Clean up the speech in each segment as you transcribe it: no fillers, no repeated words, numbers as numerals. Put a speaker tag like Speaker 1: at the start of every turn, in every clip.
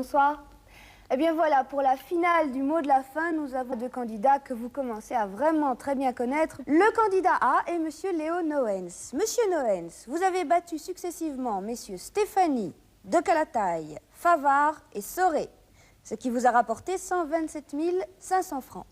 Speaker 1: bonsoir. Eh bien voilà, pour la finale du mot de la fin, nous avons deux candidats que vous commencez à vraiment très bien connaître. Le candidat A est Monsieur Léo Noens. Monsieur Noens, vous avez battu successivement Messieurs Stéphanie, De Calataille, Favard et Soré, ce qui vous a rapporté 127 500 francs.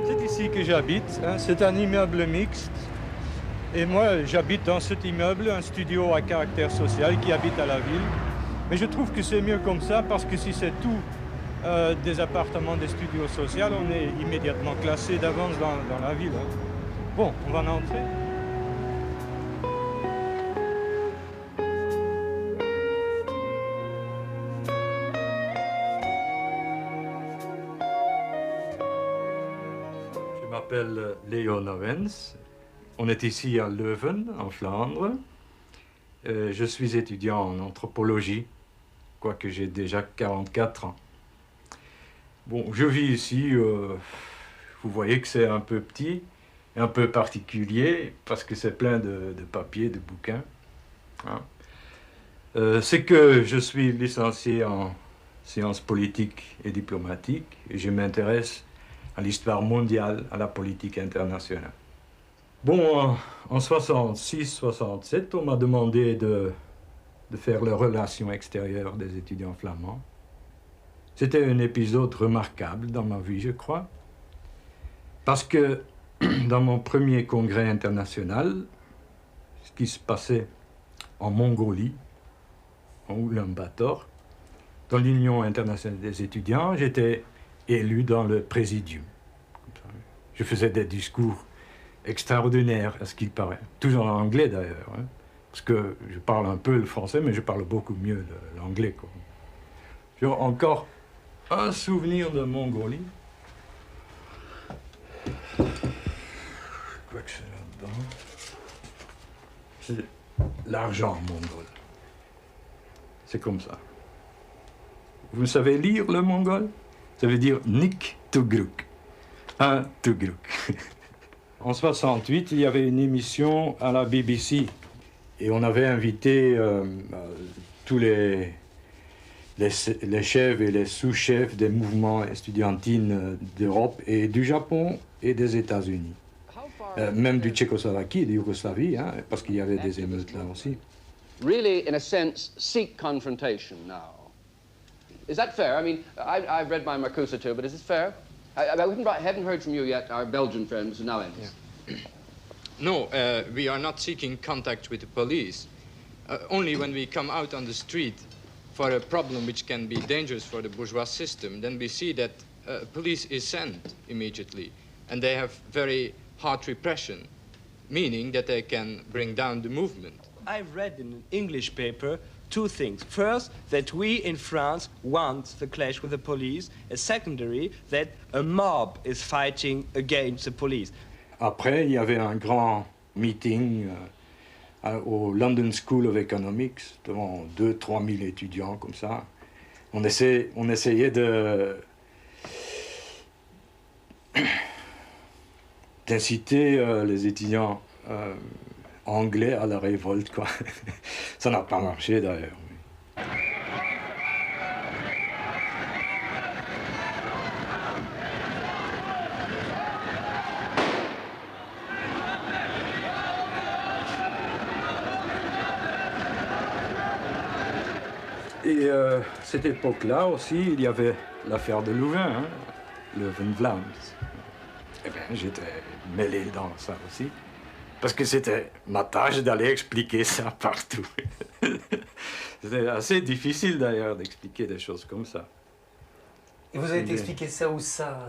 Speaker 2: C'est ici que j'habite, hein. C'est un immeuble mixte. Et moi, j'habite dans cet immeuble, un studio à caractère social qui habite à la ville. Mais je trouve que c'est mieux comme ça parce que si c'est tout des appartements, des studios sociaux, on est immédiatement classé d'avance dans la ville, hein. Bon, on va en entrer. Je m'appelle Léo Noens. On est ici à Leuven, en Flandre. Je suis étudiant en anthropologie, quoique j'ai déjà 44 ans. Bon, je vis ici, vous voyez que c'est un peu petit, un peu particulier, parce que c'est plein de papiers, de bouquins, hein. C'est que je suis licencié en sciences politiques et diplomatiques, et je m'intéresse à l'histoire mondiale, à la politique internationale. Bon, en 66-67, on m'a demandé de faire les relations extérieures des étudiants flamands. C'était un épisode remarquable dans ma vie, je crois, parce que dans mon premier congrès international, ce qui se passait en Mongolie, en Oulan-Bator, dans l'Union internationale des étudiants, j'étais élu dans le présidium. Je faisais des discours extraordinaire, à ce qu'il paraît. Toujours en anglais, d'ailleurs, hein, parce que je parle un peu le français, mais je parle beaucoup mieux l'anglais, quoi. J'ai encore un souvenir de Mongolie. Je crois que c'est là-dedans. C'est l'argent mongol. C'est comme ça. Vous savez lire le mongol? Ça veut dire Nik Tugruk. Un Tugruk. En 68, il y avait une émission à la BBC et on avait invité tous les chefs et les sous-chefs des mouvements estudiantines d'Europe et du Japon et des États-Unis. Même du Tchécoslovaquie et de Yougoslavie, hein, parce qu'il y avait des émeutes là aussi.
Speaker 3: Really, in a sense, seek confrontation now. Is that fair? I mean, I've read my Marcuse too, but is it fair? I haven't heard from you yet, our Belgian friend, Mr. Nouwens.
Speaker 2: Yeah. No, we are not seeking contact with the police. Only when we come out on the street for a problem which can be dangerous for the bourgeois system, then we see that police is sent immediately. And they have very hard repression, meaning that they can bring down the movement.
Speaker 4: I've read in an English paper two things. First, that we in France want the clash with the police. And secondary, that a mob is fighting against the police.
Speaker 2: Après, il y avait un grand meeting au London School of Economics, devant 2-3 000 étudiants comme ça. On essayait d'inciter les étudiants anglais à la révolte, quoi. Ça n'a pas marché d'ailleurs. Et cette époque-là aussi, il y avait l'affaire de Louvain, hein, Leuven-Vlaams. Eh bien, j'étais mêlé dans ça aussi. Parce que c'était ma tâche d'aller expliquer ça partout. C'était assez difficile d'ailleurs d'expliquer des choses comme ça.
Speaker 5: Et vous avez expliqué ça où ça?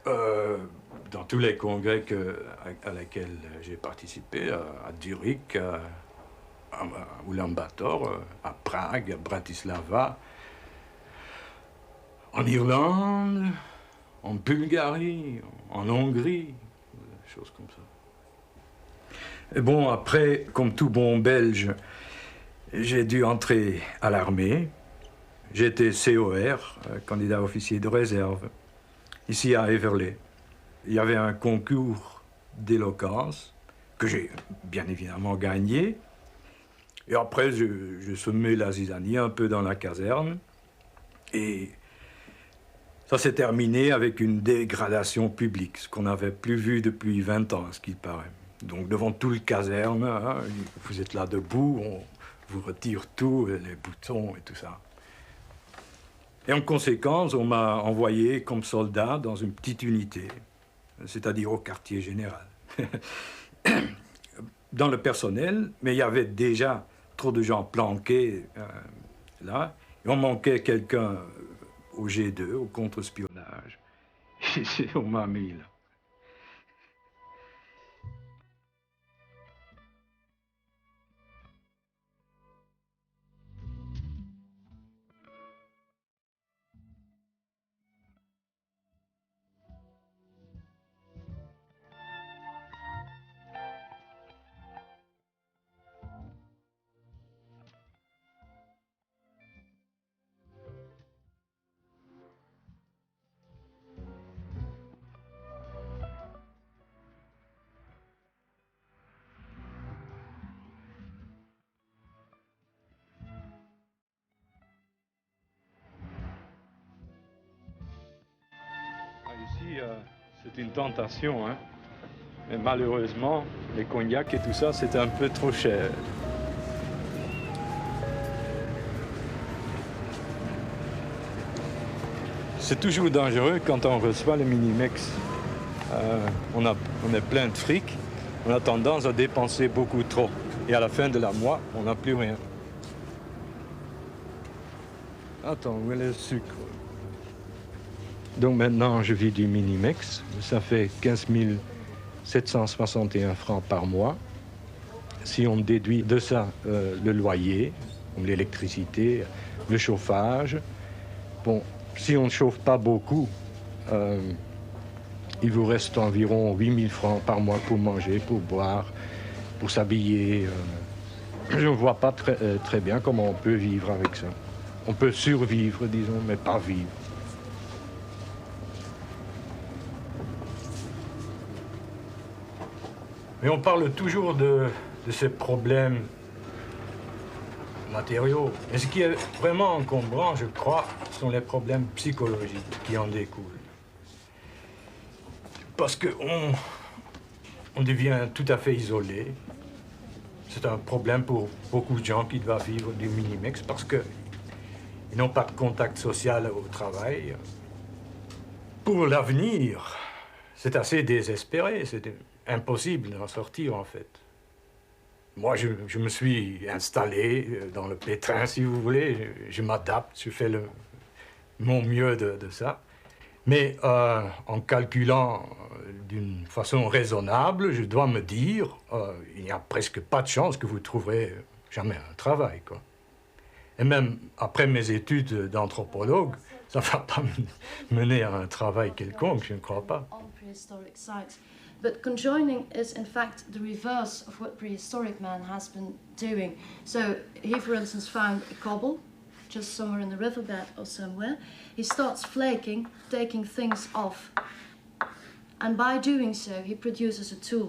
Speaker 2: Dans tous les congrès à lesquels j'ai participé, à Zurich, à Oulan-Bator, à Prague, à Bratislava, en Irlande, en Bulgarie, en Hongrie, des choses comme ça. Et bon, après, comme tout bon Belge, j'ai dû entrer à l'armée. J'étais COR, candidat officier de réserve. ici à Heverlee. Il y avait un concours d'éloquence que j'ai bien évidemment gagné. Et après, je semais la zizanie un peu dans la caserne. Et ça s'est terminé avec une dégradation publique, ce qu'on n'avait plus vu depuis 20 ans, à ce qu'il paraît. Donc devant tout le caserne, hein, vous êtes là debout, on vous retire tout, les boutons et tout ça. Et en conséquence, on m'a envoyé comme soldat dans une petite unité, c'est-à-dire au quartier général. Dans le personnel, mais il y avait déjà trop de gens planqués là. Et on manquait quelqu'un au G2, au contre-espionnage. Et on m'a mis là. Ici, c'est une tentation, hein. Mais malheureusement, les cognacs et tout ça, c'est un peu trop cher. C'est toujours dangereux quand on reçoit le Minimex. On est plein de fric, on a tendance à dépenser beaucoup trop. Et à la fin de la mois, on n'a plus rien. Attends, où est le sucre? Donc maintenant, je vis du Minimex. Ça fait 15 761 francs par mois. Si on déduit de ça le loyer, l'électricité, le chauffage, bon, si on ne chauffe pas beaucoup, il vous reste environ 8 000 francs par mois pour manger, pour boire, pour s'habiller. Je ne vois pas très bien comment on peut vivre avec ça. On peut survivre, disons, mais pas vivre. Mais on parle toujours de ces problèmes matériaux. Mais ce qui est vraiment encombrant, je crois, sont les problèmes psychologiques qui en découlent. Parce qu'on devient tout à fait isolé. C'est un problème pour beaucoup de gens qui doivent vivre du Minimex parce qu'ils n'ont pas de contact social au travail. Pour l'avenir, c'est assez désespéré. C'est impossible d'en sortir, en fait. Moi, je me suis installé dans le pétrin, si vous voulez. Je m'adapte, je fais mon mieux de ça. Mais en calculant d'une façon raisonnable, je dois me dire il n'y a presque pas de chance que vous trouverez jamais un travail, quoi. Et même après mes études d'anthropologue, ça ne va pas mener à un travail quelconque, je ne crois pas.
Speaker 6: But conjoining is in fact the reverse of what prehistoric man has been doing. So he, for instance, found a cobble just somewhere in the riverbed or somewhere. He starts flaking, taking things off. And by doing so, he produces a tool.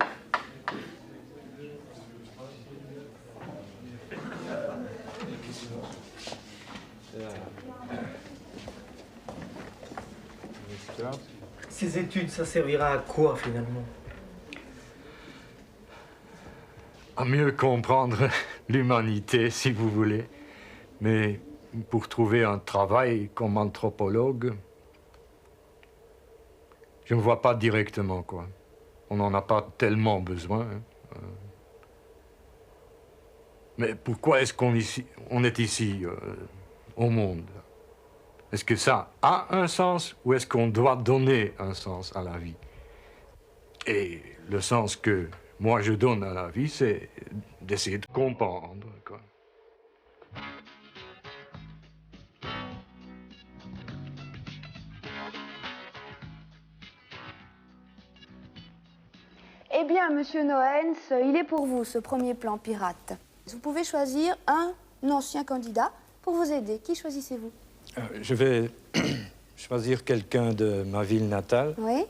Speaker 5: Ces études, ça servira à quoi finalement?
Speaker 2: À mieux comprendre l'humanité, si vous voulez. Mais pour trouver un travail comme anthropologue, je ne vois pas directement, quoi. On n'en a pas tellement besoin. Hein. Mais pourquoi est-ce qu'on est ici, au monde? Est-ce que ça a un sens ou est-ce qu'on doit donner un sens à la vie? Et le sens que moi je donne à la vie, c'est d'essayer de comprendre, quoi.
Speaker 1: Eh bien, Monsieur Noens, il est pour vous, ce premier plan pirate. Vous pouvez choisir un ancien candidat pour vous aider. Qui choisissez-vous?
Speaker 2: Je vais choisir quelqu'un de ma ville natale.
Speaker 1: Oui.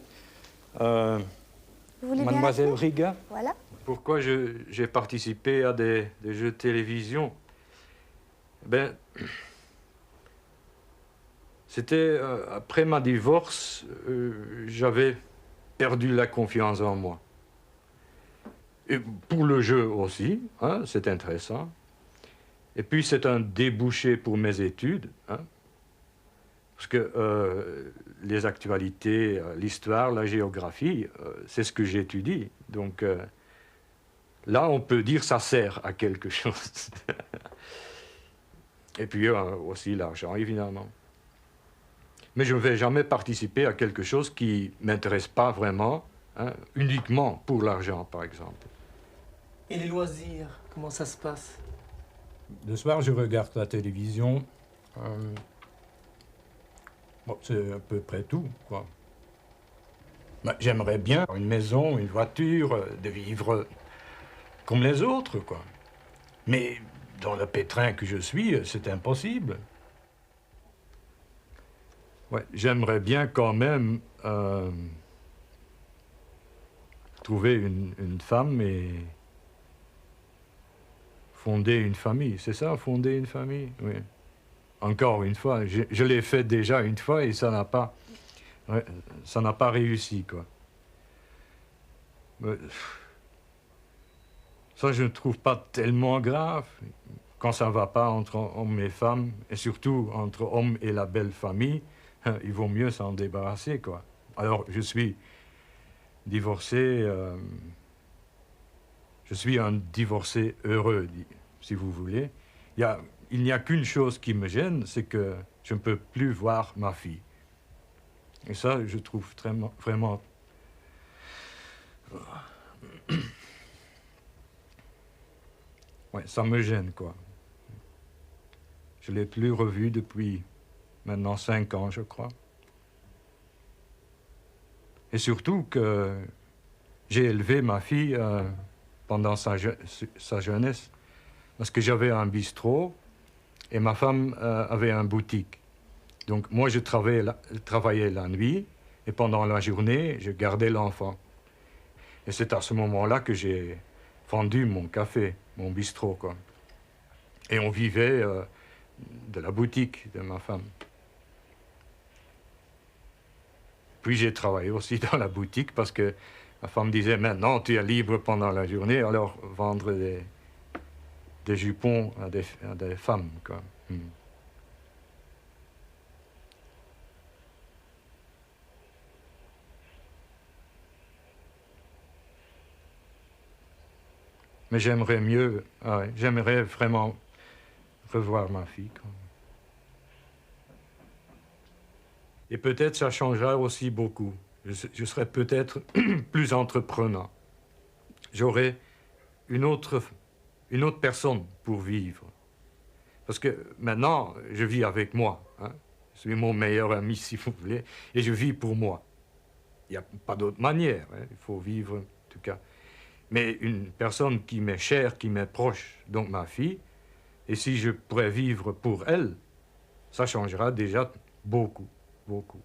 Speaker 1: Vous voulez bien
Speaker 2: Mademoiselle
Speaker 1: l'appeler?
Speaker 2: Riga.
Speaker 1: Voilà.
Speaker 2: Pourquoi j'ai participé à des jeux de télévision? Ben, c'était après ma divorce, j'avais perdu la confiance en moi. Et pour le jeu aussi, hein, c'est intéressant. Et puis c'est un débouché pour mes études, hein, parce que les actualités, l'histoire, la géographie, c'est ce que j'étudie. Donc là, on peut dire que ça sert à quelque chose. Et puis aussi l'argent, évidemment. Mais je ne vais jamais participer à quelque chose qui ne m'intéresse pas vraiment, hein, uniquement pour l'argent, par exemple.
Speaker 5: Et les loisirs, comment ça se passe?
Speaker 2: Le soir, je regarde la télévision. Bon, c'est à peu près tout, quoi. Ben, j'aimerais bien une maison, une voiture, de vivre comme les autres, quoi. Mais dans le pétrin que je suis, c'est impossible. Ouais, j'aimerais bien quand même trouver une femme et fonder une famille. C'est ça, fonder une famille? Oui. Encore une fois, je l'ai fait déjà une fois et ça n'a pas réussi, quoi. Mais, ça, je ne trouve pas tellement grave quand ça ne va pas entre hommes et femmes, et surtout entre hommes et la belle famille. Il vaut mieux s'en débarrasser, quoi. Alors, je suis divorcé, je suis un divorcé heureux, si vous voulez. Il n'y a qu'une chose qui me gêne, c'est que je ne peux plus voir ma fille. Et ça, je trouve vraiment... Ouais, ça me gêne, quoi. Je ne l'ai plus revue depuis maintenant 5 ans, je crois. Et surtout que j'ai élevé ma fille pendant sa jeunesse. Parce que j'avais un bistrot et ma femme avait une boutique. Donc moi, je travaillais la nuit et pendant la journée, je gardais l'enfant. Et c'est à ce moment-là que j'ai vendu mon café, mon bistrot, quoi. Et on vivait de la boutique de ma femme. Puis j'ai travaillé aussi dans la boutique parce que ma femme disait, maintenant tu es libre pendant la journée, alors vendre des jupons à des femmes, quoi. Mais j'aimerais mieux, j'aimerais vraiment revoir ma fille, quoi. Et peut-être ça changera aussi beaucoup. Je serai peut-être plus entreprenant. J'aurai une autre personne pour vivre. Parce que maintenant, je vis avec moi, hein. Je suis mon meilleur ami, si vous voulez, et je vis pour moi. Il n'y a pas d'autre manière, hein. Il faut vivre, en tout cas. Mais une personne qui m'est chère, qui m'est proche, donc ma fille, et si je pourrais vivre pour elle, ça changera déjà beaucoup, beaucoup.